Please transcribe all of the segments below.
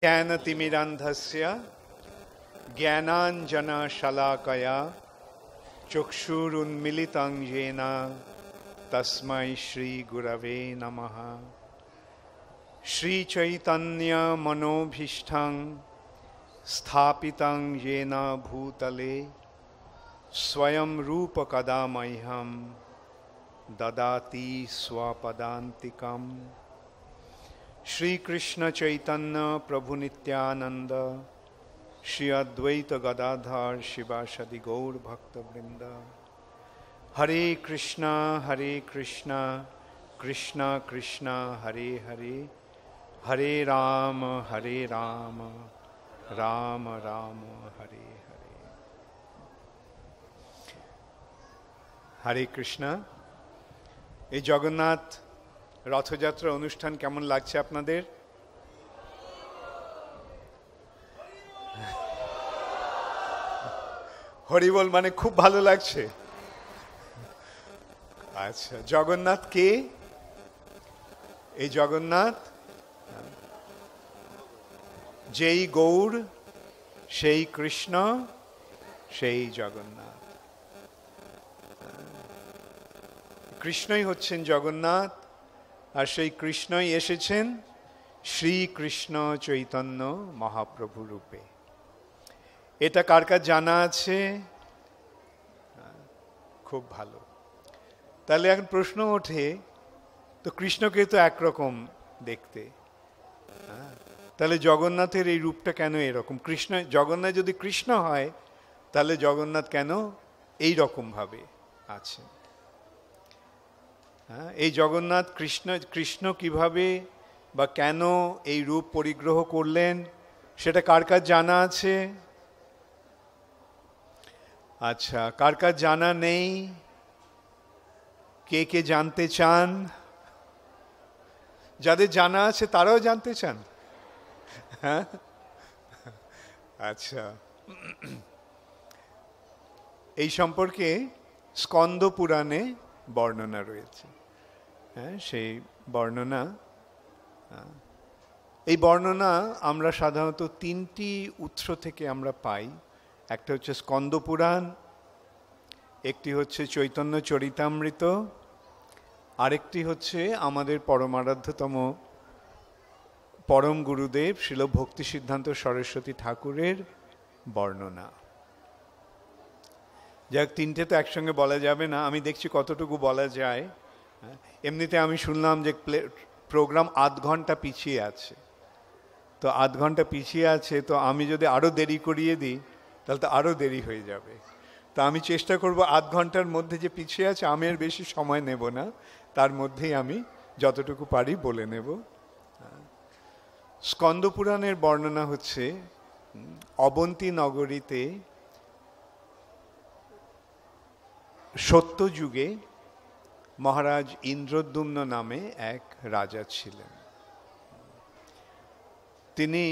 ज्ञानतिमिरान्धस्य ज्ञानाञ्जनशलाकया चक्षुरुन्मीलितं येन तस्मै श्रीगुरवे नमः। श्रीचैतन्यमनोभीष्टं स्थापितं येन भूतले स्वयं रूप कदा मह्यं ददाति स्वपदान्तिकम्। श्री कृष्ण चैतन्य प्रभु नित्यानंद श्री अद्वैत गदाधर शिवासदि गौर भक्तवृंद। हरे कृष्णा कृष्णा कृष्णा हरे हरे, हरे राम राम राम हरे हरे। हरे कृष्णा। এই জগন্নাথ রথযাত্রা অনুষ্ঠান কেমন লাগছে আপনাদের? হরিবল মানে খুব ভালো লাগছে। আচ্ছা, জগন্নাথ কে? এই জগন্নাথ যেই গৌর, সেই কৃষ্ণ, সেই জগন্নাথ। কৃষ্ণই হচ্ছেন জগন্নাথ, আর সেই কৃষ্ণই এসেছেন শ্রীকৃষ্ণ চৈতন্য মহাপ্রভু রূপে। এটা কার কার জানা আছে? খুব ভালো। তাহলে এখন প্রশ্ন ওঠে, তো কৃষ্ণকে তো একরকম দেখতে, তাহলে জগন্নাথের এই রূপটা কেন এরকম? কৃষ্ণ, জগন্নাথ যদি কৃষ্ণ হয় তাহলে জগন্নাথ কেন এই রকম ভাবে আছে? এই জগন্নাথ কৃষ্ণ কিভাবে বা কেন এই রূপ পরিগ্রহ করলেন সেটা কার কার জানা আছে? আচ্ছা, কার কার জানা নেই? কে কে জানতে চান? যাদের জানা আছে তারাও জানতে চান? হ্যাঁ, আচ্ছা। এই সম্পর্কে স্কন্দ পুরাণে বর্ণনা রয়েছে। হ্যাঁ, সেই বর্ণনা, এই বর্ণনা আমরা সাধারণত তিনটি উৎস থেকে আমরা পাই। একটা হচ্ছে স্কন্দ পুরাণ, একটি হচ্ছে চৈতন্য চরিতামৃত, আরেকটি হচ্ছে আমাদের পরমারাধ্যতম পরম গুরুদেব শ্রীল ভক্তি সিদ্ধান্ত সরস্বতী ঠাকুরের বর্ণনা। যাক, তিনটে তো একসঙ্গে বলা যাবে না, আমি দেখছি কতটুকু বলা যায়। এমনিতে আমি শুনলাম যে প্রোগ্রাম আধ ঘন্টা পিছিয়ে আছে, তো আধ ঘন্টা পিছিয়ে আছে, তো আমি যদি আরও দেরি করিয়ে দিই তাহলে তো আরও দেরি হয়ে যাবে। তা আমি চেষ্টা করব আধ ঘন্টার মধ্যে যে পিছিয়ে আছে আমি আর বেশি সময় নেব না, তার মধ্যেই আমি যতটুকু পারি বলে নেব। স্কন্দ পুরাণের বর্ণনা হচ্ছে, অবন্তী নগরীতে সত্যযুগে মহারাজ ইন্দ্রদ্যুম্ন নামে এক রাজা ছিলেন। তিনি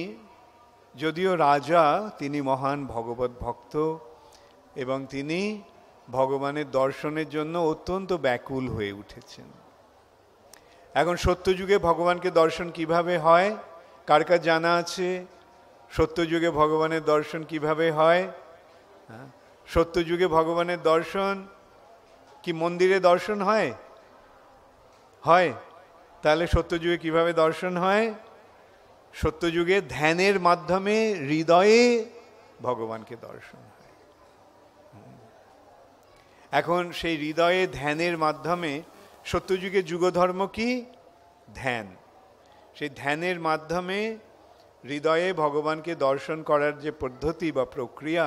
যদিও রাজা, তিনি মহান ভগবত ভক্ত এবং তিনি ভগবানের দর্শনের জন্য অত্যন্ত ব্যাকুল হয়ে উঠেছেন। এখন সত্যযুগে ভগবানকে দর্শন কিভাবে হয় কার কার জানা আছে? সত্যযুগে ভগবানের দর্শন কিভাবে হয়? সত্যযুগে ভগবানের দর্শন কি মন্দিরে দর্শন হয়? হয়। তাহলে সত্যযুগে কিভাবে দর্শন হয়? সত্যযুগে ধ্যানের মাধ্যমে হৃদয়ে ভগবানকে দর্শন হয়। এখন সেই হৃদয়ে ধ্যানের মাধ্যমে, সত্যযুগে যুগধর্ম কি? ধ্যান। সেই ধ্যানের মাধ্যমে হৃদয়ে ভগবানকে দর্শন করার যে পদ্ধতি বা প্রক্রিয়া,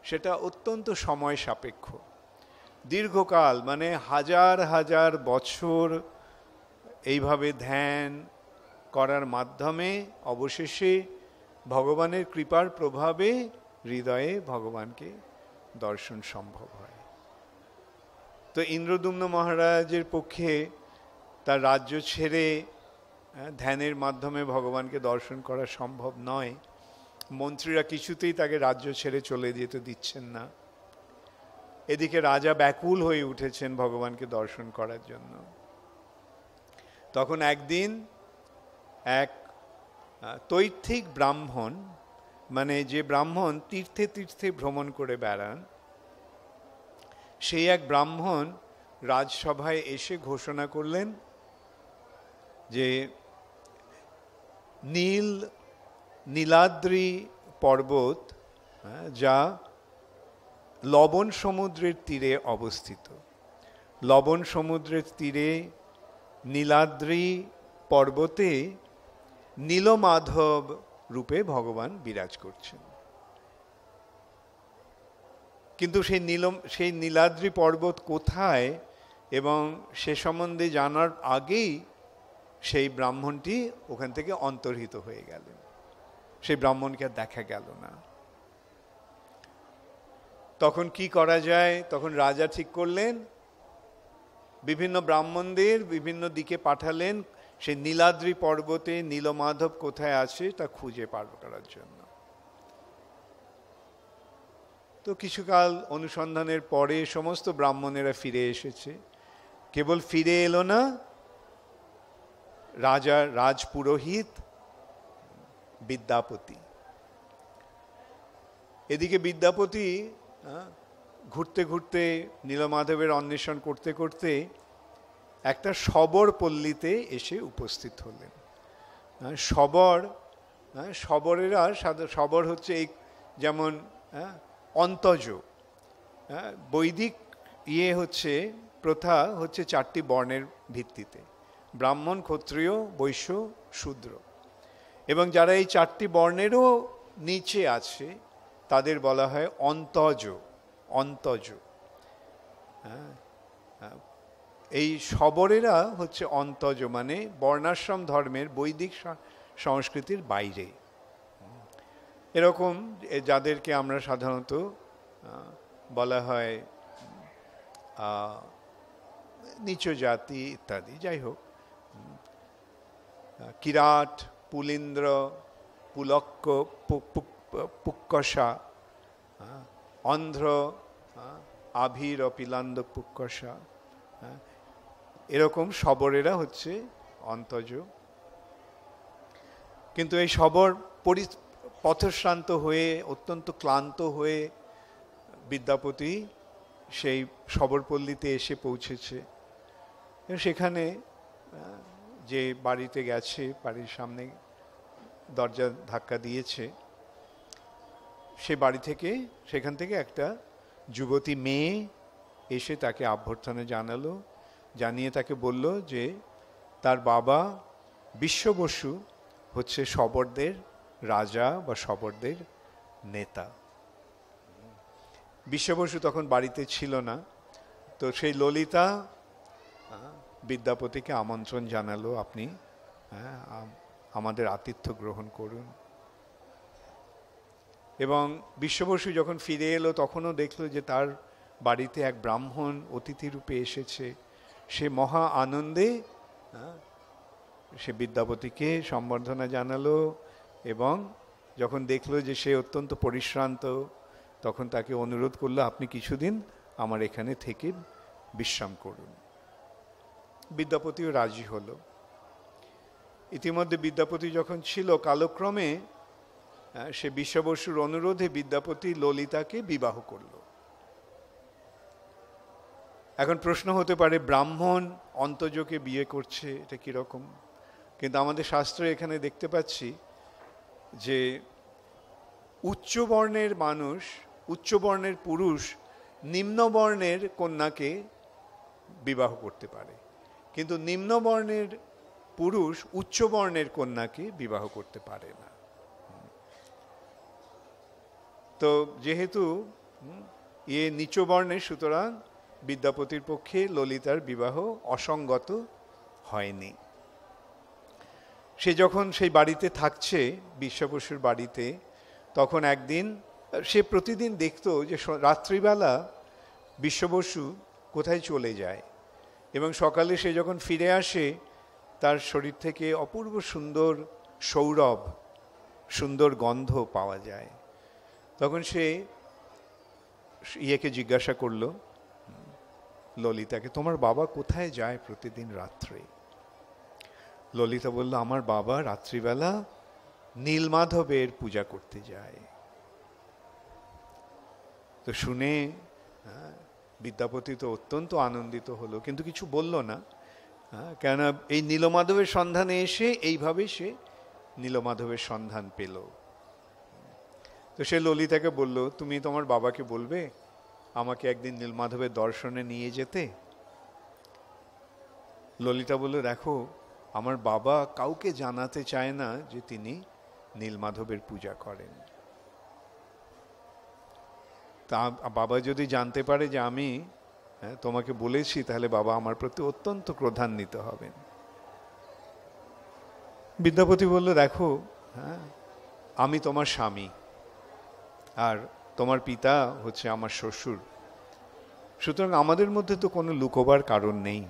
সেটা অত্যন্ত সময় সাপেক্ষ। দীর্ঘকাল, মানে হাজার হাজার বছর এইভাবে ধ্যান করার মাধ্যমে অবশেষে ভগবানের কৃপার প্রভাবে হৃদয়ে ভগবানকে দর্শন সম্ভব হয়। তো ইন্দ্রদ্যুম্ন মহারাজের পক্ষে তার রাজ্য ছেড়ে ধ্যানের মাধ্যমে ভগবানকে দর্শন করা সম্ভব নয়। মন্ত্রীরা কিছুতেই তাকে রাজ্য ছেড়ে চলে যেতে দিচ্ছেন না। এদিকে রাজা ব্যাকুল হয়ে উঠেছেন ভগবানকে দর্শন করার জন্য। তখন একদিন এক তৈর্থিক ব্রাহ্মণ মানে যে ব্রাহ্মণ তীর্থে তীর্থে ভ্রমণ করে বেড়ান, সেই এক ব্রাহ্মণ রাজসভায় এসে ঘোষণা করলেন যে নীলাদ্রি পর্বত, যা লবণ সমুদ্রের তীরে অবস্থিত, লবণ সমুদ্রের তীরে নীলাদ্রি পর্বতে নীলমাধব রূপে ভগবান বিরাজ করছেন। কিন্তু সেই নীলাদ্রি পর্বত কোথায় এবং সে সম্বন্ধে জানার আগেই সেই ব্রাহ্মণটি ওখান থেকে অন্তর্হিত হয়ে গেলেন, সেই ব্রাহ্মণকে আর দেখা গেল না। তখন কি করা যায়? তখন রাজা ঠিক করলেন, বিভিন্ন ব্রাহ্মণদের বিভিন্ন দিকে পাঠালেন সেই নীলাদ্রি পর্বতে নীলমাধব কোথায় আছে তা খুঁজে পার করার জন্য। তো কিছুকাল অনুসন্ধানের পরে সমস্ত ব্রাহ্মণেরা ফিরে এসেছে। কেবল ফিরে এলো না রাজার রাজপুরোহিত বিদ্যাপতি। এদিকে বিদ্যাপতি ঘুরতে ঘুরতে নীলমাধবের অন্বেষণ করতে করতে একটা শবর পল্লীতে এসে উপস্থিত হলেন। শবরেরা শবর হচ্ছে এই যেমন অন্তজ, বৈদিক হচ্ছে প্রথা হচ্ছে 4টি বর্ণের ভিত্তিতে, ব্রাহ্মণ, ক্ষত্রিয়, বৈশ্য, শূদ্র, এবং যারা এই 4টি বর্ণেরও নিচে আছে তাদের বলা হয় অন্তজ। অন্তজ এই শবরেরা হচ্ছে অন্তজ, মানে বর্ণাশ্রম ধর্মের বৈদিক সংস্কৃতির বাইরে। এরকম যাদেরকে আমরা সাধারণত বলা হয় নিচ জাতি ইত্যাদি। যাই হোক, কিরাট, পুলিন্দ্র, পুলক্ক, পুক্কষা, অন্ধ্র, আভির ও পিলান্দ পুক্কষা, এরকম শবরেরা হচ্ছে অন্তজ। কিন্তু এই শবর পথশ্রান্ত হয়ে অত্যন্ত ক্লান্ত হয়ে বিদ্যাপতি সেই শবরপল্লীতে এসে পৌঁছেছে। সেখানে যে বাড়িতে গেছে, বাড়ির সামনে দরজা ধাক্কা দিয়েছে, সে বাড়ি থেকে সেখান থেকে একটা যুবতী মেয়ে এসে তাকে অভ্যর্থনা জানালো, জানিয়ে তাকে বলল যে তার বাবা বিশ্ব বসু হচ্ছে শবরদের রাজা বা শবরদের নেতা। বিশ্ব বসু তখন বাড়িতে ছিল না। তো সেই ললিতা বিদ্যাপতিকে আমন্ত্রণ জানালো, আপনি আমাদের আতিথ্য গ্রহণ করুন। এবং বিশ্ব বসু যখন ফিরে এলো তখনও দেখলো যে তার বাড়িতে এক ব্রাহ্মণ অতিথি রূপে এসেছে। সে মহা আনন্দে সে বিদ্যাপতিকে সম্বর্ধনা জানালো, এবং যখন দেখলো যে সে অত্যন্ত পরিশ্রান্ত তখন তাকে অনুরোধ করলো, আপনি কিছুদিন আমার এখানে থেকে বিশ্রাম করুন। বিদ্যাপতিও রাজি হলো। ইতিমধ্যে বিদ্যাপতি যখন ছিল, কালক্রমে সে বিশ্ব বসুর অনুরোধে বিদ্যাপতি ললিতাকে বিবাহ করল। এখন প্রশ্ন হতে পারে, ব্রাহ্মণ অন্তজকে বিয়ে করছে, এটা কিরকম? কিন্তু আমাদের শাস্ত্রে এখানে দেখতে পাচ্ছি যে উচ্চবর্ণের মানুষ, উচ্চবর্ণের পুরুষ নিম্নবর্ণের কন্যাকে বিবাহ করতে পারে, কিন্তু নিম্নবর্ণের পুরুষ উচ্চবর্ণের কন্যাকে বিবাহ করতে পারে না। তো যেহেতু নিচবর্ণের, সুতরাং বিদ্যাপতির পক্ষে ললিতার বিবাহ অসঙ্গত হয়নি। সে যখন সেই বাড়িতে থাকছে, বিশ্ব বসুর বাড়িতে, তখন একদিন সে প্রতিদিন দেখতো যে রাত্রিবেলা বিশ্ব বসু কোথায় চলে যায়, এবং সকালে সে যখন ফিরে আসে তার শরীর থেকে অপূর্ব সুন্দর সৌরভ, সুন্দর গন্ধ পাওয়া যায়। তখন সে জিজ্ঞাসা করলো ললিতাকে, তোমার বাবা কোথায় যায় প্রতিদিন রাত্রে? ললিতা বলল, আমার বাবা রাত্রিবেলা নীলমাধবের পূজা করতে যায়। তো শুনে বিদ্যাপতি তো অত্যন্ত আনন্দিত হলো, কিন্তু কিছু বলল না। কেননা এই নীলমাধবের সন্ধানে এসে এইভাবে সে নীলমাধবের সন্ধান পেল। তো সে ললিতাকে বলল, তুমি তোমার বাবাকে বলবে আমাকে একদিন নীলমাধবের দর্শনে নিয়ে যেতে। ললিতা বলল, দেখো আমার বাবা কাউকে জানাতে চায় না যে তিনি নীলমাধবের পূজা করেন। তা বাবা যদি জানতে পারে যে আমি তোমাকে বলেছি, তাহলে বাবা আমার প্রতি অত্যন্ত ক্রোধান্বিত হবেন। বিদ্যাপতি বলল, দেখো আমি তোমার স্বামী, আর তোমার পিতা হচ্ছে আমার শ্বশুর, সুতরাং আমাদের মধ্যে তো কোনো লুকোবার কারণ নেই।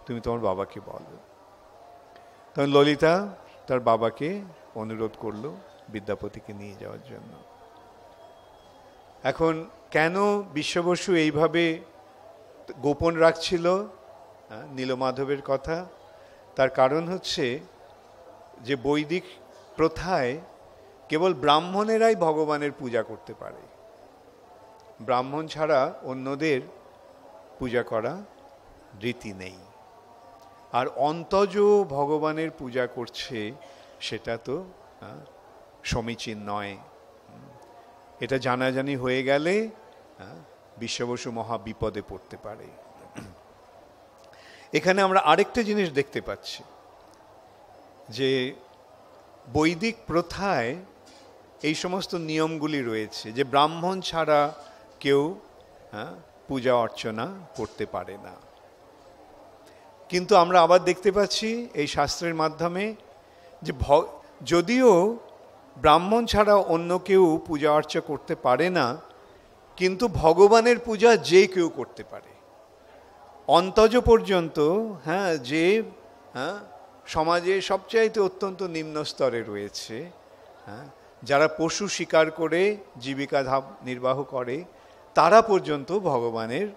তুমি তোমার বাবাকে বলো। তখন ললিতা তার বাবাকে অনুরোধ করলো বিদ্যাপতিকে নিয়ে যাওয়ার জন্য। এখন কেন বিশ্ব বসু এইভাবে গোপন রাখছিল নীলমাধবের কথা? তার কারণ হচ্ছে যে বৈদিক প্রথায় কেবল ব্রাহ্মণেরাই ভগবানের পূজা করতে পারে, ব্রাহ্মণ ছাড়া অন্যদের পূজা করা রীতি নেই। আর অন্তজ ভগবানের পূজা করছে, সেটা তো সমীচীন নয়। এটা জানাজানি হয়ে গেলে বিশ্ব বসু মহা বিপদে পড়তে পারে। এখানে আমরা আরেকটা জিনিস দেখতে পাচ্ছি, যে বৈদিক প্রথায় এই সমস্ত নিয়মগুলি রয়েছে যে ব্রাহ্মণ ছাড়া কেউ পূজা অর্চনা করতে পারে না। কিন্তু আমরা আবার দেখতে পাচ্ছি এই শাস্ত্রের মাধ্যমে যে যদিও ব্রাহ্মণ ছাড়া অন্য কেউ পূজা অর্চনা করতে পারে না, কিন্তু ভগবানের পূজা যে কেউ করতে পারে। অন্তজ পর্যন্ত যে সমাজে সবচাইতে অত্যন্ত নিম্ন স্তরে রয়েছে, যারা পশু শিকার করে জীবিকা নির্বাহ করে, তারা পর্যন্ত ভগবানের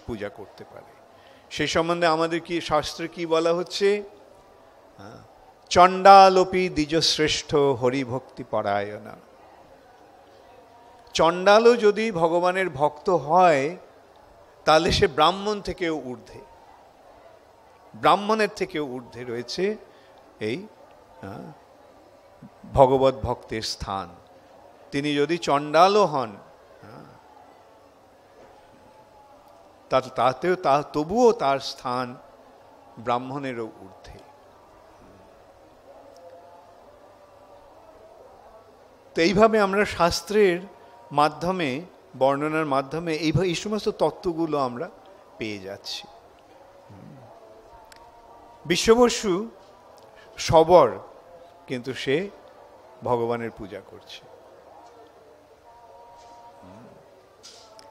পূজা করতে পারে। সে সম্বন্ধে আমাদের কি শাস্ত্রে কি বলা হচ্ছে? চণ্ডালোপি দ্বিজশ্রেষ্ঠ হরিভক্তি পরায়ণা। চণ্ডালও যদি ভগবানের ভক্ত হয়, তাহলে সে ব্রাহ্মণ থেকেও ঊর্ধ্বে, ব্রাহ্মণের থেকেও ঊর্ধ্বে রয়েছে এই ভগবত ভক্তের স্থান। তিনি যদি চণ্ডালও হন, তবুও তার স্থান ব্রাহ্মণেরও ঊর্ধ্বে। তো এইভাবে আমরা শাস্ত্রের মাধ্যমে, বর্ণনার মাধ্যমে এই সমস্ত তত্ত্বগুলো আমরা পেয়ে যাচ্ছি। বিশ্ব বসু সবর, কিন্তু সে ভগবানের পূজা করছে।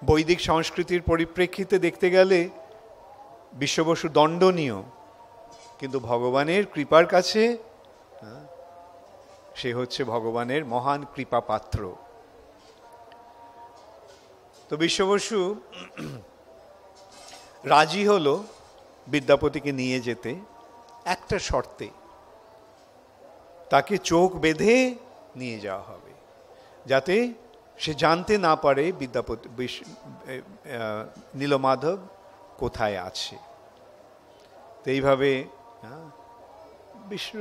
বৈদিক সংস্কৃতির পরিপ্রেক্ষিতে দেখতে গেলে বিশ্ব বসু দণ্ডনীয়, কিন্তু ভগবানের কৃপার কাছে সে হচ্ছে ভগবানের মহান কৃপা পাত্র। তো বিশ্ব বসু রাজি হলো বিদ্যাপতিকে নিয়ে যেতে একটা শর্তে, তাকে চোখ বেঁধে নিয়ে যাওয়া হবে, যাতে সে জানতে না পারে বিদ্যাপতি নীলমাধব কোথায় আছে। তো এইভাবে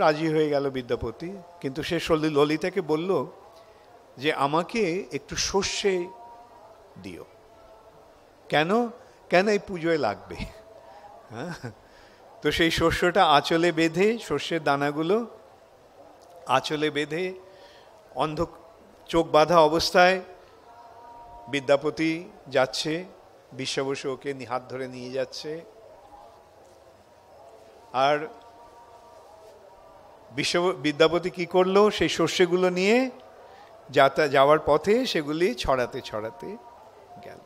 রাজি হয়ে গেল বিদ্যাপতি। কিন্তু সে ললিতাকে বলল যে আমাকে একটু সর্ষে দিও। কেন? এই পুজোয় লাগবে। তো সেই শস্যটা আঁচলে বেঁধে, শস্যের দানাগুলো আঁচলে বেঁধে চোখ বাঁধা অবস্থায় বিদ্যাপতি যাচ্ছে, বিশ্ব বসু ওকে হাত ধরে নিয়ে যাচ্ছে। আর বিদ্যাপতি কি করলো? সেই শস্যগুলো নিয়ে যাওয়ার পথে সেগুলি ছড়াতে ছড়াতে গেল।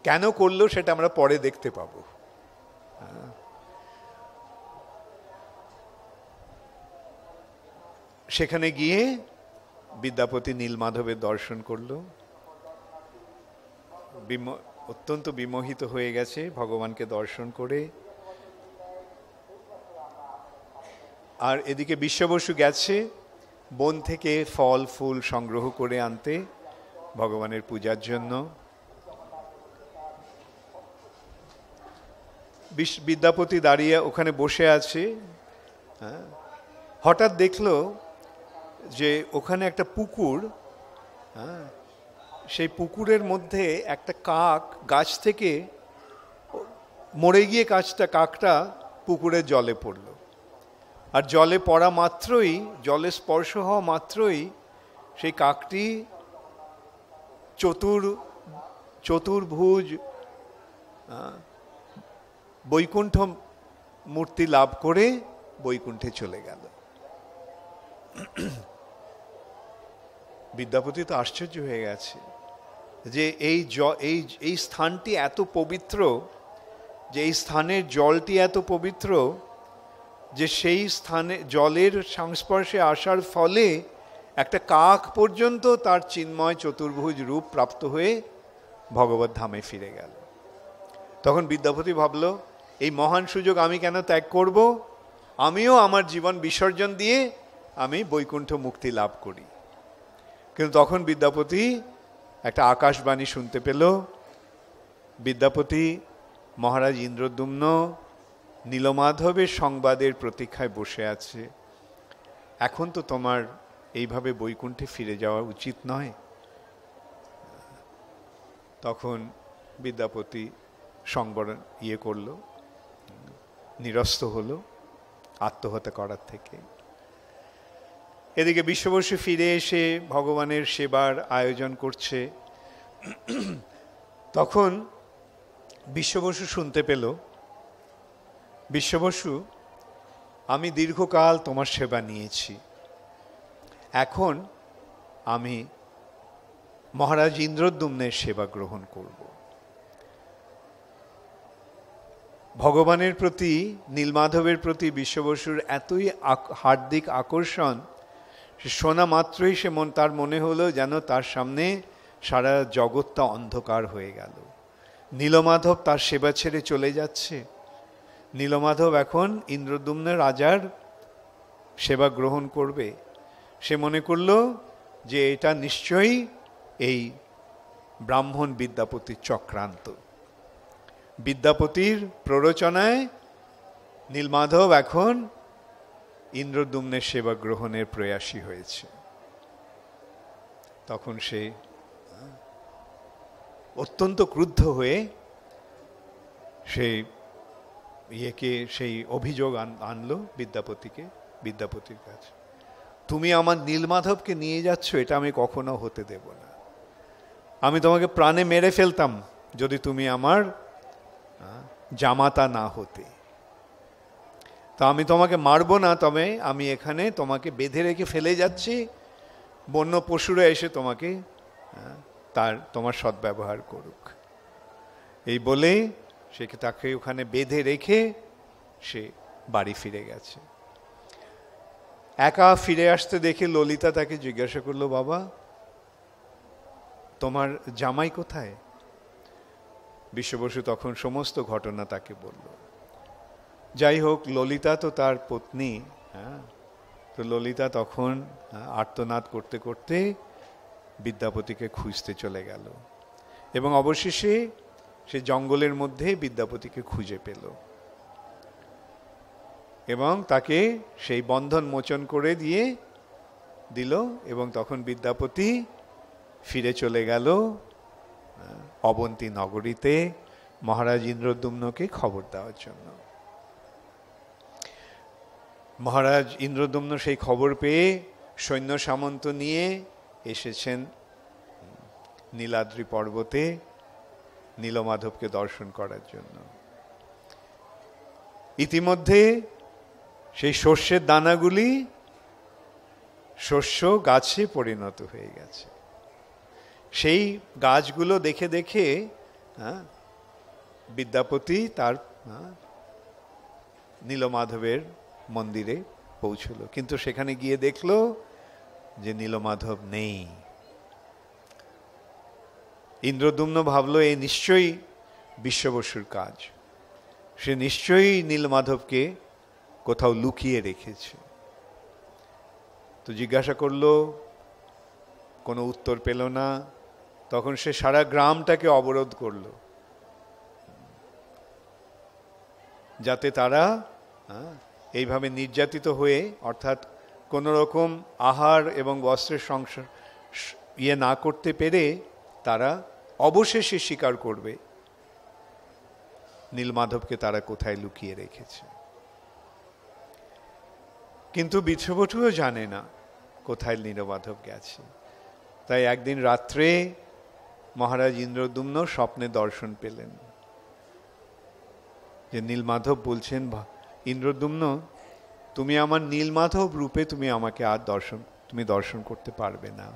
কেন করলো সেটা আমরা পরে দেখতে পাবো। সেখানে গিয়ে বিদ্যাপতি নীলমাধবের দর্শন করলো, অত্যন্ত বিমোহিত হয়ে গেছে ভগবানকে দর্শন করে। আর এদিকে বিশ্ববসু গেছে বন থেকে ফল ফুল সংগ্রহ করে আনতে ভগবানের পূজার জন্য। বিদ্যাপতি দাঁড়িয়ে ওখানে বসে আছে। হঠাৎ দেখলো যে ওখানে একটা পুকুর, সেই পুকুরের মধ্যে একটা কাক গাছ থেকে মরে গিয়ে কাকটা পুকুরের জলে পড়ল। আর জলে পড়া মাত্রই, জলে স্পর্শ হওয়া মাত্রই সেই কাকটি চতুর্ভুজ বৈকুণ্ঠ মূর্তি লাভ করে বৈকুণ্ঠে চলে গেল। বিদ্যাপতি তো আশ্চর্য হয়ে গেছে যে এই স্থানটি এত পবিত্র, যে এই স্থানের জলটি এত পবিত্র যে সেই স্থানে জলের সংস্পর্শে আসার ফলে একটা কাক পর্যন্ত তার চিন্ময় চতুর্ভুজ রূপ প্রাপ্ত হয়ে ভগবত ধামে ফিরে গেল। তখন বিদ্যাপতি ভাবল, এই মহান সুযোগ আমি কেন ত্যাগ করব? আমিও আমার জীবন বিসর্জন দিয়ে আমি বৈকুণ্ঠ মুক্তি লাভ করি। কিন্তু তখন বিদ্যাপতি একটা আকাশবাণী শুনতে পেল। বিদ্যাপতি মহারাজ ইন্দ্রদ্যুম্ন নীলমাধবের সংবাদের প্রতীক্ষায় বসে আছে। এখন তো তোমার এইভাবে বৈকুণ্ঠে ফিরে যাওয়া উচিত নয়। তখন বিদ্যাপতি সংবরণ করল, নিরস্ত হলো আত্মহত্যা করার থেকে। এদিকে বিশ্ববসু ফিরে এসে ভগবানের সেবার আয়োজন করছে। তখন বিশ্ববসু শুনতে পেল, বিশ্ববসু, আমি দীর্ঘকাল তোমার সেবা নিয়েছি, এখন আমি মহারাজ ইন্দ্রদ্যুম্নের সেবা গ্রহণ করব। ভগবানের প্রতি, নীলমাধবের প্রতি বিশ্ববসুর এতই হার্দিক আকর্ষণ, শোনা মাত্রই তার মনে হলো যেন তার সামনে সারা জগৎটা অন্ধকার হয়ে গেল। নীলমাধব তার সেবা ছেড়ে চলে যাচ্ছে। নীলমাধব এখন ইন্দ্রদ্যুম্ন রাজার সেবা গ্রহণ করবে। সে মনে করল যে এটা নিশ্চয়ই এই ব্রাহ্মণ বিদ্যাপতির চক্রান্ত। বিদ্যাপতির প্ররোচনায় নীলমাধব এখন ইন্দ্রদ্যুম্নের সেবা গ্রহণের প্রয়াসী হয়েছে। তখন সে অত্যন্ত ক্রুদ্ধ হয়ে সেই অভিযোগ আনলো বিদ্যাপতির কাছে। তুমি আমার নীলমাধবকে নিয়ে যাচ্ছ, এটা আমি কখনো হতে দেব না। আমি তোমাকে প্রাণে মেরে ফেলতাম যদি তুমি আমার জামাতা না হতে। তা আমি তোমাকে মারবো না, তবে আমি এখানে তোমাকে বেঁধে রেখে ফেলে যাচ্ছি, বন্য পশুরা এসে তোমাকে তোমার সদ্ব্যবহার করুক। এই বলে তাকে ওখানে বেঁধে রেখে সে বাড়ি ফিরে গেছে। একা ফিরে আসতে দেখে ললিতা তাকে জিজ্ঞাসা করলো, বাবা তোমার জামাই কোথায়? বিশ্ববসু তখন সমস্ত ঘটনা তাকে বলল। যাই হোক, ললিতা তো তার পত্নী, তো ললিতা তখন আর্তনাদ করতে করতে বিদ্যাপতিকে খুঁজতে চলে গেল এবং অবশেষে সে জঙ্গলের মধ্যে বিদ্যাপতিকে খুঁজে পেল এবং তাকে সেই বন্ধন মোচন করে দিল এবং তখন বিদ্যাপতি ফিরে চলে গেল অবন্তী নগরীতে মহারাজ ইন্দ্রদ্যুম্নকে খবর দেওয়ার জন্য। মহারাজ ইন্দ্রদ্যুম্ন সেই খবর পেয়ে সৈন্য সামন্ত নিয়ে এসেছেন নীলাদ্রি পর্বতে নীলমাধবকে দর্শন করার জন্য। ইতিমধ্যে সেই শস্যের দানাগুলি শস্য গাছে পরিণত হয়ে গেছে। সেই গাছগুলো দেখে দেখে বিদ্যাপতি তার নীলমাধবের মন্দিরে পৌঁছল, কিন্তু সেখানে গিয়ে দেখল যে নীলমাধব নেই। ইন্দ্রদ্যুম্ন ভাবল এ নিশ্চয়ই বিশ্ববসুর কাজ, সে নিশ্চয়ই নীলমাধবকে কোথাও লুকিয়ে রেখেছে। তো জিজ্ঞাসা করলো, কোনো উত্তর পেল না। তখন সে সারা গ্রামটাকে অবরোধ করলো, যাতে তারা এইভাবে নির্যাতিত হয়ে, অর্থাৎ কোনো রকম আহার এবং বস্ত্রের সংসার না করতে পেরে তারা অবশেষে স্বীকার করবে নীলমাধবকে তারা কোথায় লুকিয়ে রেখেছে। কিন্তু বিশ্ববসুও জানে না কোথায় নীলমাধব গেছে। তাই একদিন রাত্রে মহারাজ ইন্দ্রদ্যুম্ন স্বপ্নে দর্শন পেলেন যে নীলমাধব বলছেন, ইন্দ্রদ্যুম্ন, তুমি আমার নীলমাধব রূপে তুমি আমাকে আর দর্শন করতে পারবে না।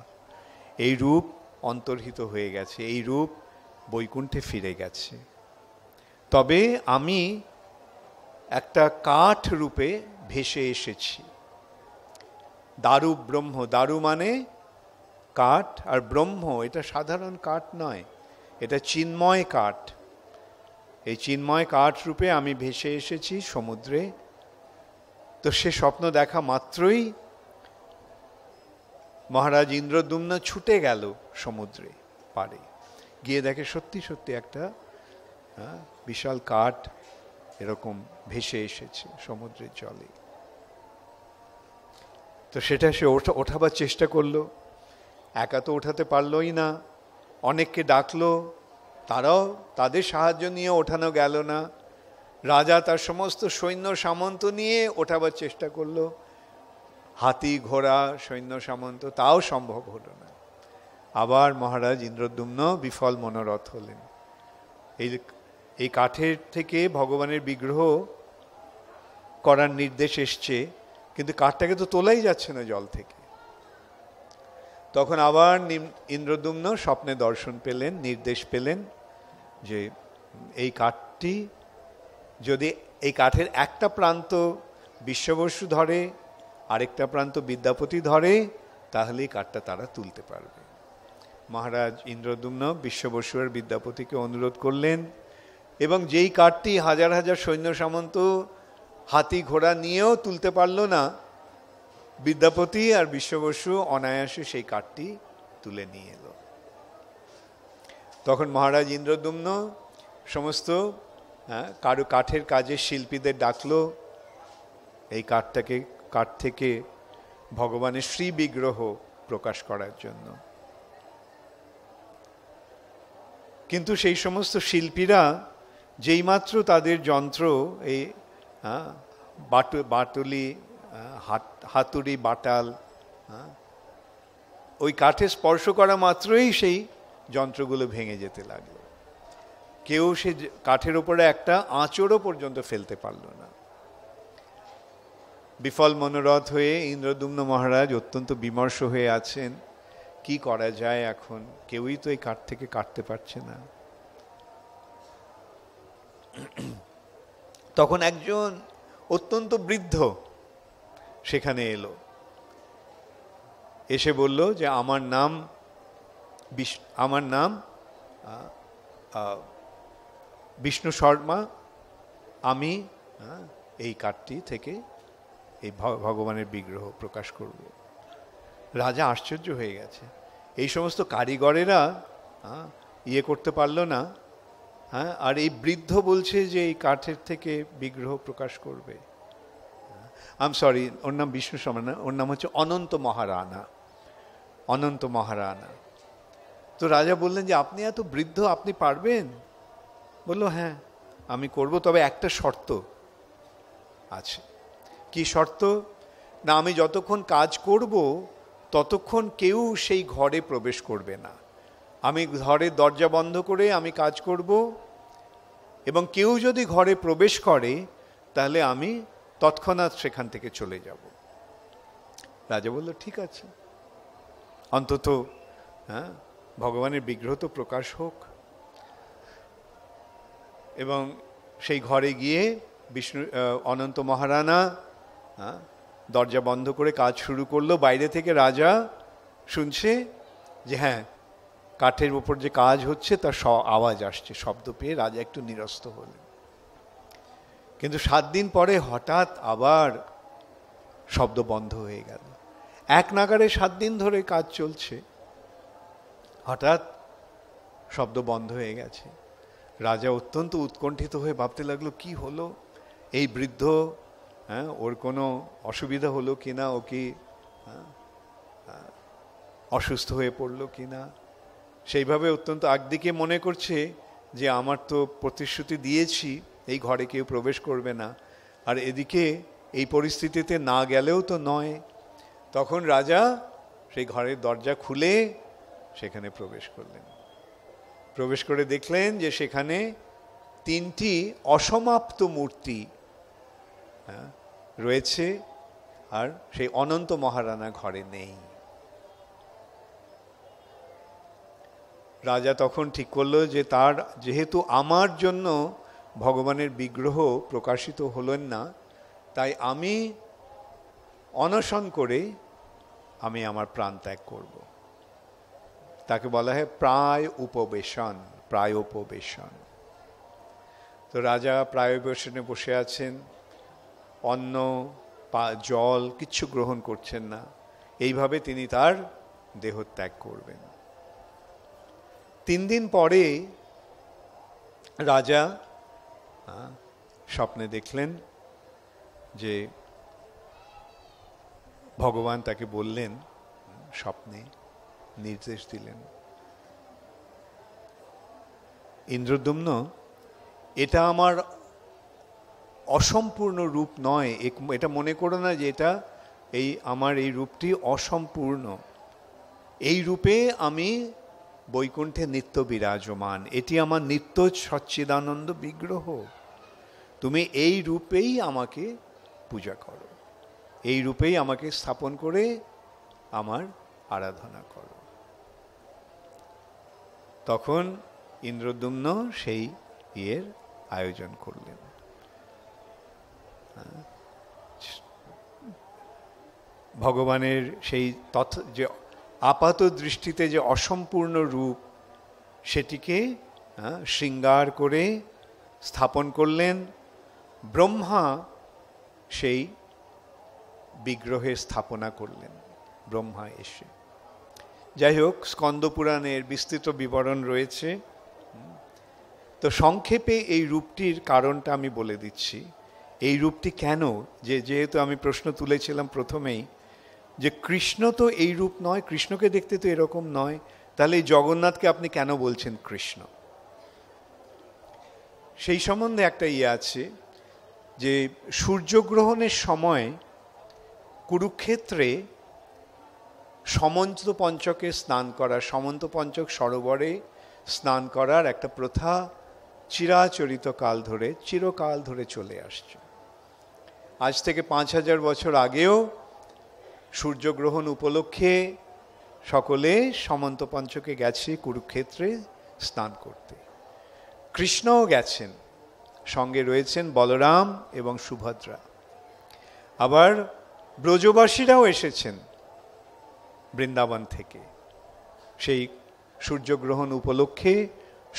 এই রূপ অন্তর্হিত হয়ে গেছে, এই রূপ বৈকুণ্ঠে ফিরে গেছে। তবে আমি একটা কাঠ রূপে ভেসে এসেছি। দারু ব্রহ্ম, দারু মানে কাঠ, আর ব্রহ্ম এটা সাধারণ কাঠ নয়, এটা চিন্ময় কাঠ। এই চিন্ময় কাঠ রূপে আমি ভেসে এসেছি সমুদ্রে। তো সে স্বপ্ন দেখা মাত্রই মহারাজ ইন্দ্রদ্যুম্ন ছুটে গেল সমুদ্রে পাড়ে, গিয়ে দেখে সত্যি সত্যি একটা বিশাল কাঠ এরকম ভেসে এসেছে সমুদ্রের জলে। তো সেটা সে ওঠাবার চেষ্টা করলো, একা তো ওঠাতে পারলই না, অনেককে ডাকলো, তারাও তাদের সাহায্য নিয়ে ওঠানো গেল না। রাজা তার সমস্ত সৈন্য সামন্ত নিয়ে ওঠাবার চেষ্টা করলো, হাতি ঘোড়া সৈন্য সামন্ত, তাও সম্ভব হলো না। আবার মহারাজ ইন্দ্রদ্যুম্ন বিফল মনোরথ হলেন। এই কাঠের থেকে ভগবানের বিগ্রহ করার নির্দেশ এসছে, কিন্তু কাঠটাকে তো তোলাই যাচ্ছে না জল থেকে। তখন আবার ইন্দ্রদ্যুম্ন স্বপ্নে দর্শন পেলেন, নির্দেশ পেলেন যে এই কাঠটি যদি, এই কাঠের একটা প্রান্ত বিশ্ববসু ধরে, আরেকটা প্রান্ত বিদ্যাপতি ধরে, তাহলেই কাঠটা তারা তুলতে পারবে। মহারাজ ইন্দ্রদ্যুম্ন বিশ্ববসু আর বিদ্যাপতিকে অনুরোধ করলেন, এবং যেই কাঠটি হাজার হাজার সৈন্য সামন্ত হাতি ঘোড়া নিয়েও তুলতে পারল না, বিদ্যাপতি আর বিশ্ববসু অনায়াসে সেই কাঠটি তুলে নিয়ে এলো। তখন মহারাজ ইন্দ্রদ্যুম্ন সমস্ত কাঠের কাজের শিল্পীদের ডাকলো, এই কাঠ থেকে ভগবানের শ্রী বিগ্রহ প্রকাশ করার জন্য। কিন্তু সেই সমস্ত শিল্পীরা যেইমাত্র তাদের যন্ত্র, এই বাটুলি, হাতুড়ি, বাটাল, ওই কাঠে স্পর্শ করা মাত্রই সেই যন্ত্রগুলো ভেঙে যেতে লাগলো। কেউ সে কাঠের উপরে একটা আঁচড়ও পর্যন্ত ফেলতে পারল না। বিফল মনোরথ হয়ে ইন্দ্রদ্যুম্ন মহারাজ অত্যন্ত বিমর্ষ হয়ে আছেন, কি করা যায় এখন, কেউই তো এই কাঠ থেকে কাটতে পারছে না। তখন একজন অত্যন্ত বৃদ্ধ সেখানে এলো, এসে বলল যে আমার নাম বিষ্ণু শর্মা, আমি এই কাঠটি থেকে এই ভগবানের বিগ্রহ প্রকাশ করব। রাজা আশ্চর্য হয়ে গেছে, এই সমস্ত কারিগরেরা করতে পারলো না, আর এই বৃদ্ধ বলছে যে এই কাঠের থেকে বিগ্রহ প্রকাশ করবে। সরি, ওর নাম বিষ্ণু শর্মা না, ওর নাম হচ্ছে অনন্ত মহারানা। অনন্ত মহারানা। তো রাজা বললেন যে আপনি এত বৃদ্ধ, আপনি পারবেন? বলল হ্যাঁ আমি করব, তবে একটা শর্ত আছে। কি শর্ত? না, আমি যতক্ষণ কাজ করব ততক্ষণ কেউ সেই ঘরে প্রবেশ করবে না। আমি ঘরের দরজা বন্ধ করে আমি কাজ করব, এবং কেউ যদি ঘরে প্রবেশ করে তাহলে আমি তৎক্ষণাৎ সেখান থেকে চলে যাব। রাজা বলল ঠিক আছে, অন্তত ভগবানের বিগ্রহ তো প্রকাশ হোক। এবং সেই ঘরে গিয়ে অনন্ত মহারানা দরজা বন্ধ করে কাজ শুরু করলো। বাইরে থেকে রাজা শুনছে যে হ্যাঁ, কাঠের উপর যে কাজ হচ্ছে তার আওয়াজ আসছে, শব্দ পেয়ে রাজা একটু নিরস্ত হলেন। কিন্তু 7 দিন পরে হঠাৎ আবার শব্দ বন্ধ হয়ে গেল। এক নাগারে 7 দিন ধরে কাজ চলছে, হঠাৎ শব্দ বন্ধ হয়ে গেছে। রাজা অত্যন্ত উৎকণ্ঠিত হয়ে ভাবতে লাগলো কি হলো, এই বৃদ্ধ, ওর কোনো অসুবিধা হলো কিনা, ও কি অসুস্থ হয়ে পড়লো কিনা। সেইভাবে অত্যন্ত একদিকে মনে করছে যে আমার তো প্রতিশ্রুতি দিয়েছি এই ঘরে কেউ প্রবেশ করবে না, আর এদিকে এই পরিস্থিতিতে না গেলেও তো নয়। তখন রাজা সেই ঘরের দরজা খুলে সেখানে প্রবেশ করলেন। প্রবেশ করে দেখলেন যে সেখানে 3টি অসমাপ্ত মূর্তি রয়েছে, আর সেই অনন্ত মহারানা ঘরে নেই। রাজা তখন ঠিক করলো যে তার যেহেতু আমার জন্য ভগবানের বিগ্রহ প্রকাশিত হলেন না, তাই আমি অনশন করে আমি আমার প্রাণ ত্যাগ করব। তাকে বলা হয় প্রায় উপবেশন, প্রায় উপবেশন। তো রাজা প্রায় উপবেশনে বসে আছেন, অন্ন জল কিচ্ছু গ্রহণ করছেন না। এইভাবে তিনি তার দেহ ত্যাগ করবেন। 3 দিন পরে রাজা স্বপ্নে দেখলেন যে ভগবান তাকে বললেন, স্বপ্নে নির্দেশ দিলেন, ইন্দ্রদ্যুম্ন, এটা আমার অসম্পূর্ণ রূপ নয়, এটা মনে করো না যে এটা আমার এই রূপটি অসম্পূর্ণ। এই রূপে আমি বৈকুণ্ঠে নিত্য বিরাজমান, এটি আমার নিত্য সচ্চিদানন্দ বিগ্রহ। তুমি এই রূপেই আমাকে পূজা করো, এই রূপেই আমাকে স্থাপন করে আমার আরাধনা করো। তখন ইন্দ্রদ্যুম্ন সেই আয়োজন করলেন। ভগবানের সেই যে আপাত দৃষ্টিতে যে অসম্পূর্ণ রূপ, সেটিকে শৃঙ্গার করে স্থাপন করলেন। ব্রহ্মা সেই বিগ্রহের স্থাপনা করলেন, ব্রহ্মা এসে। যাই হোক, স্কন্দ পুরাণের বিস্তৃত বিবরণ রয়েছে। তো সংক্ষেপে এই রূপটির কারণটা আমি বলে দিচ্ছি। এই রূপটি কেন, যেহেতু আমি প্রশ্ন তুলেছিলাম প্রথমেই যে কৃষ্ণ তো এই রূপ নয়, কৃষ্ণকে দেখতে তো এরকম নয়, তাহলে এই জগন্নাথকে আপনি কেন বলছেন কৃষ্ণ? সেই সম্বন্ধে একটা আছে যে সূর্যগ্রহণের সময় কুরুক্ষেত্রে সমন্ত পঞ্চকে স্নান করা, সমন্ত পঞ্চক সরোবরে স্নান করার একটা প্রথা চিরাচরিত চিরকাল ধরে চলে আসছে। আজ থেকে 5000 বছর আগেও সূর্যগ্রহণ উপলক্ষে সকলে সমন্ত পঞ্চকে গেছে কুরুক্ষেত্রে স্নান করতে। কৃষ্ণও গেছেন, সঙ্গে রয়েছেন বলরাম এবং সুভদ্রা। আবার ব্রজবাসীরাও এসেছেন বৃন্দাবন থেকে সেই সূর্যগ্রহণ উপলক্ষে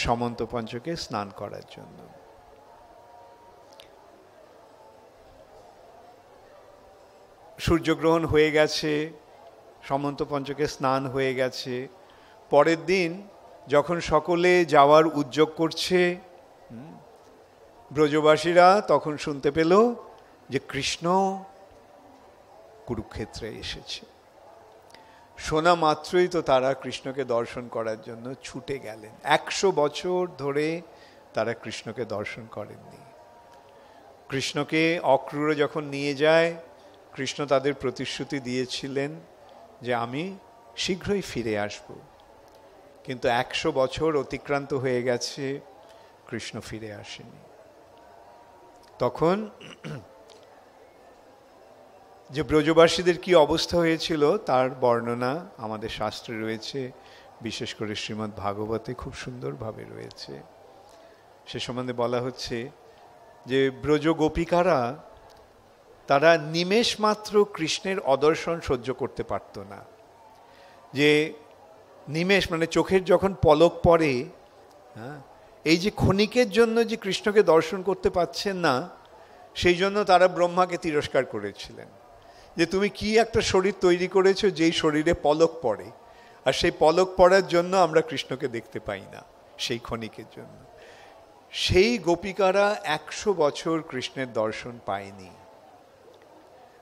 সমন্ত পঞ্চকে স্নান করার জন্য। সূর্যগ্রহণ হয়ে গেছে, সমন্ত পঞ্চকে স্নান হয়ে গেছে। পরের দিন যখন সকলে যাওয়ার উদ্যোগ করছে, ব্রজবাসীরা তখন শুনতে পেল যে কৃষ্ণ কুরুক্ষেত্রে এসেছে। শোনা মাত্রই তো তারা কৃষ্ণকে দর্শন করার জন্য ছুটে গেলেন। 100 বছর ধরে তারা কৃষ্ণকে দর্শন করেননি। কৃষ্ণকে অক্রূরে যখন নিয়ে যায়, কৃষ্ণ তাদের প্রতিশ্রুতি দিয়েছিলেন যে আমি শীঘ্রই ফিরে আসব, কিন্তু 100 বছর অতিক্রান্ত হয়ে গেছে, কৃষ্ণ ফিরে আসেনি। তখন যে ব্রজবাসীদের কি অবস্থা হয়েছিল তার বর্ণনা আমাদের শাস্ত্রে রয়েছে, বিশেষ করে শ্রীমদ্ ভাগবতে খুব সুন্দরভাবে রয়েছে। সে সম্বন্ধে বলা হচ্ছে যে ব্রজ গোপিকারা তারা নিমেষ মাত্র কৃষ্ণের অদর্শন সহ্য করতে পারত না। যে নিমেষ মানে চোখের যখন পলক পড়ে, এই যে ক্ষণিকের জন্য যে কৃষ্ণকে দর্শন করতে পাচ্ছেন না, সেই জন্য তারা ব্রহ্মাকে তিরস্কার করেছিলেন যে তুমি কি একটা শরীর তৈরি করেছো যেই শরীরে পলক পড়ে, আর সেই পলক পড়ার জন্য আমরা কৃষ্ণকে দেখতে পাই না সেই ক্ষণিকের জন্য। সেই গোপিকারা 100 বছর কৃষ্ণের দর্শন পায়নি।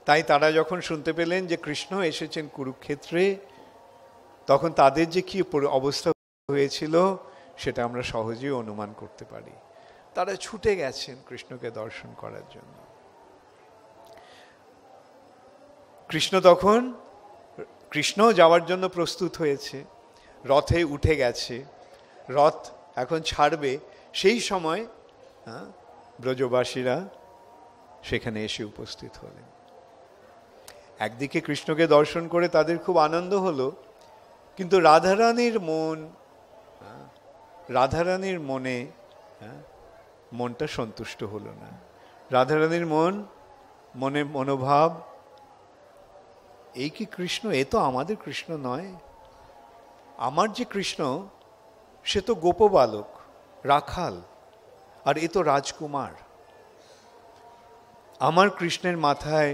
তাই তারা যখন শুনতে পেলেন যে কৃষ্ণ এসেছেন কুরুক্ষেত্রে, তখন তাদের যে কি অবস্থা হয়েছিল সেটা আমরা সহজেই অনুমান করতে পারি। তারা ছুটে গেছেন কৃষ্ণকে দর্শন করার জন্য। কৃষ্ণ যাওয়ার জন্য প্রস্তুত হয়েছে, রথে উঠে গেছে, রথ এখন ছাড়বে। সেই সময় ব্রজবাসীরা সেখানে এসে উপস্থিত হলেন। একদিকে কৃষ্ণকে দর্শন করে তাদের খুব আনন্দ হলো, কিন্তু রাধারানীর মনটা সন্তুষ্ট হলো না। রাধারানীর মনোভাব, এই কি কৃষ্ণ? এ তো আমাদের কৃষ্ণ নয়। আমার যে কৃষ্ণ সে তো গোপবালক, রাখাল, আর এ তো রাজকুমার। আমার কৃষ্ণের মাথায়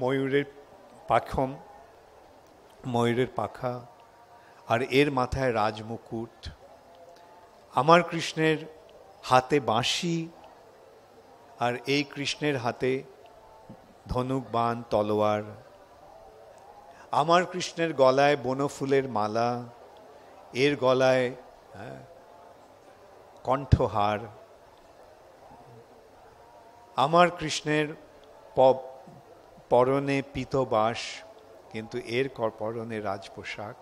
ময়ূরের পাখা, আর এর মাথায় রাজমুকুট। আমার কৃষ্ণের হাতে বাঁশি, আর এই কৃষ্ণের হাতে ধনুক বাণ তলোয়ার। আমার কৃষ্ণের গলায় বনফুলের মালা, এর গলায় কণ্ঠহার। আমার কৃষ্ণের পরনে পীতবাস, কিন্তু এর পরনে রাজপোশাক।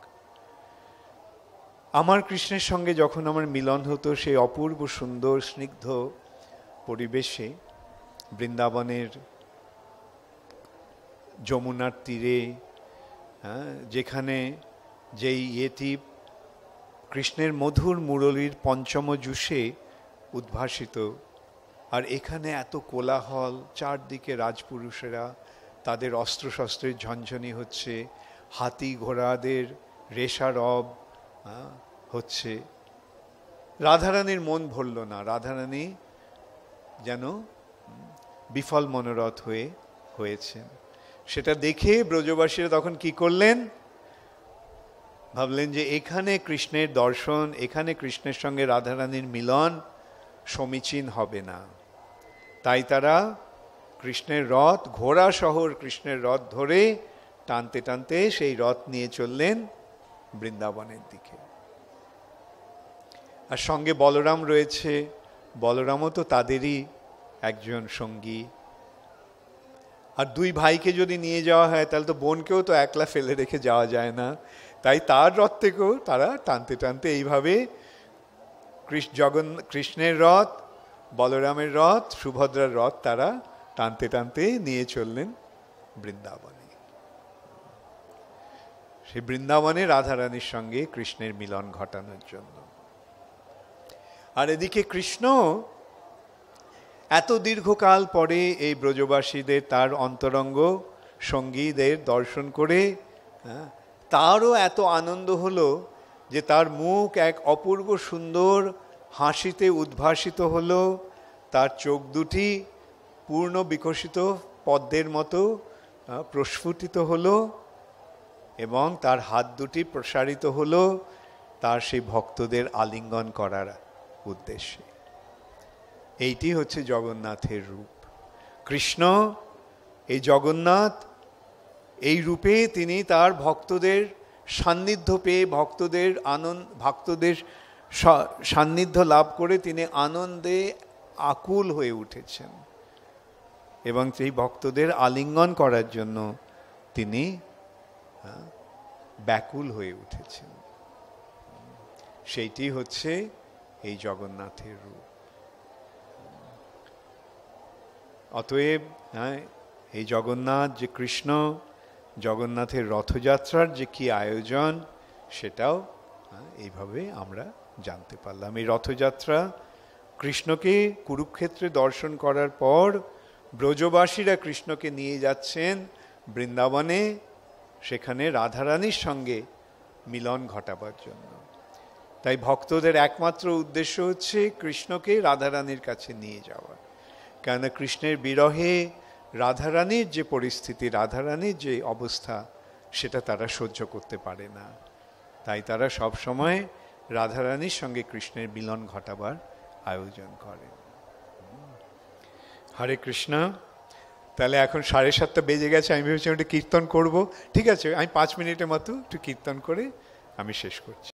আমার কৃষ্ণের সঙ্গে যখন আমার মিলন হতো সেই অপূর্ব সুন্দর স্নিগ্ধ পরিবেশে, বৃন্দাবনের যমুনার তীরে, যেখানে যেই ইয়েটি কৃষ্ণের মধুর মুরলীর পঞ্চম জুষে উদ্ভাসিত, আর এখানে এত কোলাহল, চারদিকে রাজপুরুষেরা, তাদের অস্ত্রশস্ত্রের ঝনঝনি হচ্ছে, হাতি ঘোড়াদের রেশারব হচ্ছে। রাধারানীর মন ভরল না। রাধারানী যেন বিফল মনোরথ হয়েছেন। সেটা দেখে ব্রজবাসীরা তখন কি করলেন? ভাবলেন যে এখানে কৃষ্ণের দর্শন, এখানে কৃষ্ণের সঙ্গে রাধারানীর মিলন সমীচীন হবে না। তাই তারা কৃষ্ণের রথ, ঘোড়া শহর কৃষ্ণের রথ ধরে টানতে টানতে সেই রথ নিয়ে চললেন বৃন্দাবনের দিকে। আর সঙ্গে বলরাম রয়েছে। বলরামও তো তাদেরই একজন সঙ্গী। আর দুই ভাইকে যদি নিয়ে যাওয়া হয় তাহলে তো বোনকেও তো একলা ফেলে রেখে যাওয়া যায় না। তাই তার রথ থেকেও তারা টানতে টানতে এইভাবে কৃষ্ণের রথ, বলরামের রথ, সুভদ্রার রথ তারা টানতে টানতে নিয়ে চললেন বৃন্দাবনে। সেই বৃন্দাবনে রাধারানীর সঙ্গে কৃষ্ণের মিলন ঘটানোর জন্য। আর এদিকে কৃষ্ণ এত দীর্ঘকাল পরে এই ব্রজবাসীদের, তার অন্তরঙ্গ সঙ্গীদের দর্শন করে তারও এত আনন্দ হলো যে তার মুখ এক অপূর্ব সুন্দর হাসিতে উদ্ভাসিত হলো। তার চোখ দুটি পূর্ণ বিকশিত পদ্মের মতো প্রস্ফুটিত হলো, এবং তার হাত দুটি প্রসারিত হলো তার সেই ভক্তদের আলিঙ্গন করার উদ্দেশ্যে। এইটি হচ্ছে জগন্নাথের রূপ। কৃষ্ণ, এই জগন্নাথ, এই রূপে তিনি তার ভক্তদের সান্নিধ্য পেয়ে, ভক্তদের সান্নিধ্য লাভ করে তিনি আনন্দে আকুল হয়ে উঠেছেন, এবং সেই ভক্তদের আলিঙ্গন করার জন্য তিনি ব্যাকুল হয়ে উঠেছেন। সেইটি হচ্ছে এই জগন্নাথের রূপ। অতএব এই জগন্নাথ যে কৃষ্ণ, জগন্নাথের রথযাত্রার যে কি আয়োজন, সেটাও এইভাবে আমরা জানতে পারলাম। এই রথযাত্রা কৃষ্ণকে কুরুক্ষেত্রে দর্শন করার পর ব্রজবাসীরা কৃষ্ণকে নিয়ে যাচ্ছেন বৃন্দাবনে, সেখানে রাধারানীর সঙ্গে মিলন ঘটাবার জন্য। তাই ভক্তদের একমাত্র উদ্দেশ্য হচ্ছে কৃষ্ণকে রাধারানীর কাছে নিয়ে যাওয়া। কেননা কৃষ্ণের বিরহে রাধারানীর যে পরিস্থিতি, রাধারানীর যে অবস্থা, সেটা তারা সহ্য করতে পারে না। তাই তারা সব সময় রাধারানীর সঙ্গে কৃষ্ণের মিলন ঘটাবার আয়োজন করেন। হরে কৃষ্ণ। তাহলে এখন 7:30 বেজে গেছে, আমি ভেবেছিলাম একটু কীর্তন করব। ঠিক আছে, আমি 5 মিনিটের মতো একটু কীর্তন করে আমি শেষ করছি।